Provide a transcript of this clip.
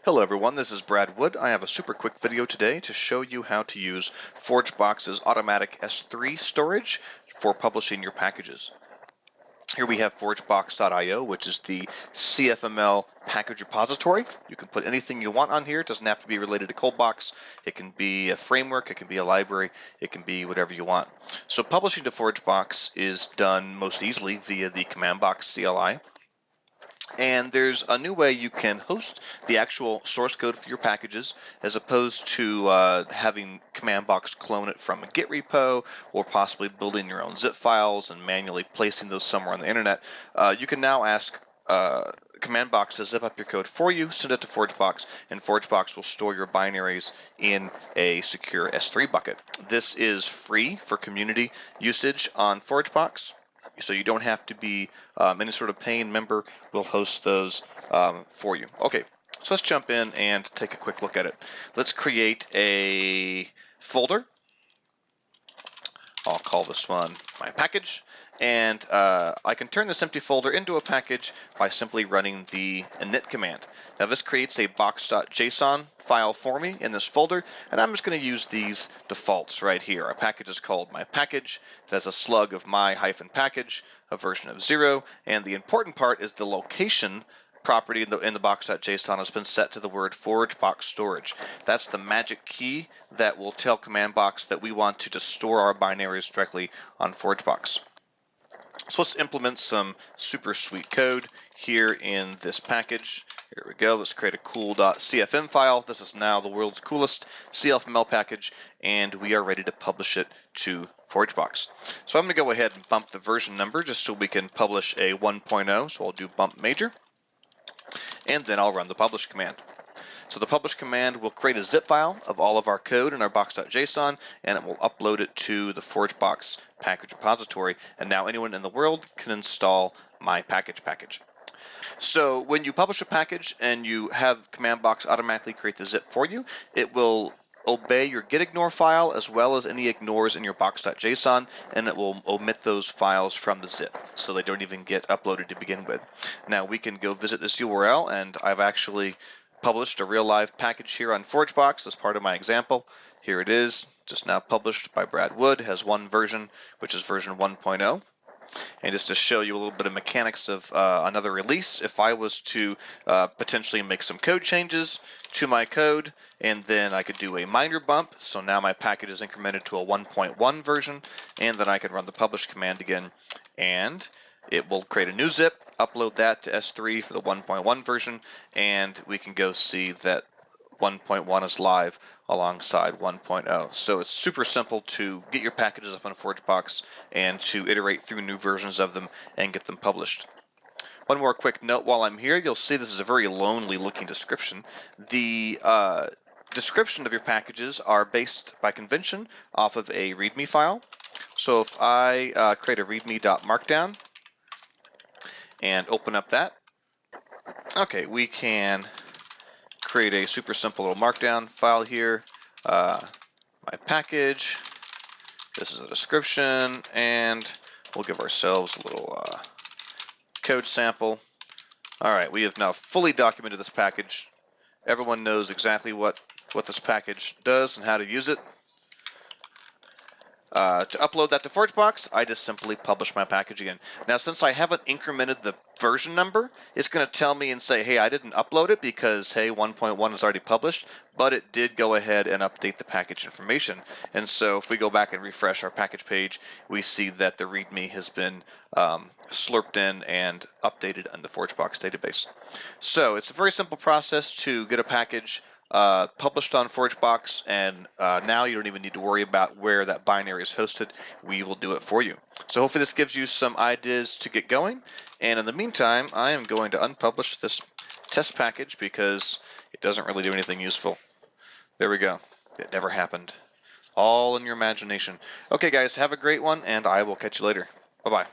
Hello everyone, this is Brad Wood. I have a super quick video today to show you how to use Forgebox's automatic S3 storage for publishing your packages. Here we have Forgebox.io, which is the CFML package repository. You can put anything you want on here. It doesn't have to be related to CommandBox. It can be a framework, it can be a library, it can be whatever you want. So publishing to Forgebox is done most easily via the CommandBox CLI. And there's a new way you can host the actual source code for your packages as opposed to having CommandBox clone it from a Git repo or possibly building your own zip files and manually placing those somewhere on the internet. You can now ask CommandBox to zip up your code for you, send it to Forgebox, and Forgebox will store your binaries in a secure S3 bucket. This is free for community usage on Forgebox. So you don't have to be any sort of paying member. We'll host those for you. Okay, so let's jump in and take a quick look at it. Let's create a folder. I'll call this one my package. And I can turn this empty folder into a package by simply running the init command. Now this creates a box.json file for me in this folder, and I'm just going to use these defaults right here. Our package is called my package. It has a slug of my-package, a version of 0, and the important part is the location property in the box.json has been set to the word Forgebox storage. That's the magic key that will tell CommandBox that we want to just store our binaries directly on Forgebox. So let's implement some super sweet code here in this package. Here we go. Let's create a cool.cfm file. This is now the world's coolest CFML package, and we are ready to publish it to Forgebox. So I'm going to go ahead and bump the version number just so we can publish a 1.0. So I'll do bump major, and then I'll run the publish command. So the publish command will create a zip file of all of our code in our box.json, and it will upload it to the Forgebox package repository. And now anyone in the world can install my package. So when you publish a package and you have CommandBox automatically create the zip for you, it will obey your gitignore file as well as any ignores in your box.json, and it will omit those files from the zip, so they don't even get uploaded to begin with. Now we can go visit this URL, and I've actually published a real live package here on Forgebox as part of my example. Here it is, just now published by Brad Wood, has one version, which is version 1.0. And just to show you a little bit of mechanics of another release, if I was to potentially make some code changes to my code, and then I could do a minor bump, so now my package is incremented to a 1.1 version, and then I can run the publish command again, and it will create a new zip, upload that to S3 for the 1.1 version, and we can go see that 1.1 is live alongside 1.0. So it's super simple to get your packages up on Forgebox and to iterate through new versions of them and get them published. One more quick note while I'm here, you'll see this is a very lonely looking description. The description of your packages are based by convention off of a README file. So if I create a readme.markdown and open up that, okay, we can create a super simple little markdown file here. My package, this is a description, and we'll give ourselves a little code sample. All right, we have now fully documented this package. Everyone knows exactly what this package does and how to use it. To upload that to Forgebox, I just simply publish my package again. Now, since I haven't incremented the version number, it's going to tell me and say, hey, I didn't upload it because, hey, 1.1 is already published, but it did go ahead and update the package information. And so if we go back and refresh our package page, we see that the README has been slurped in and updated in the Forgebox database. So it's a very simple process to get a package published on Forgebox, and now you don't even need to worry about where that binary is hosted. We will do it for you. So hopefully this gives you some ideas to get going, and in the meantime I am going to unpublish this test package because it doesn't really do anything useful. There we go. It never happened. All in your imagination. Okay guys, have a great one, and I will catch you later. Bye-bye.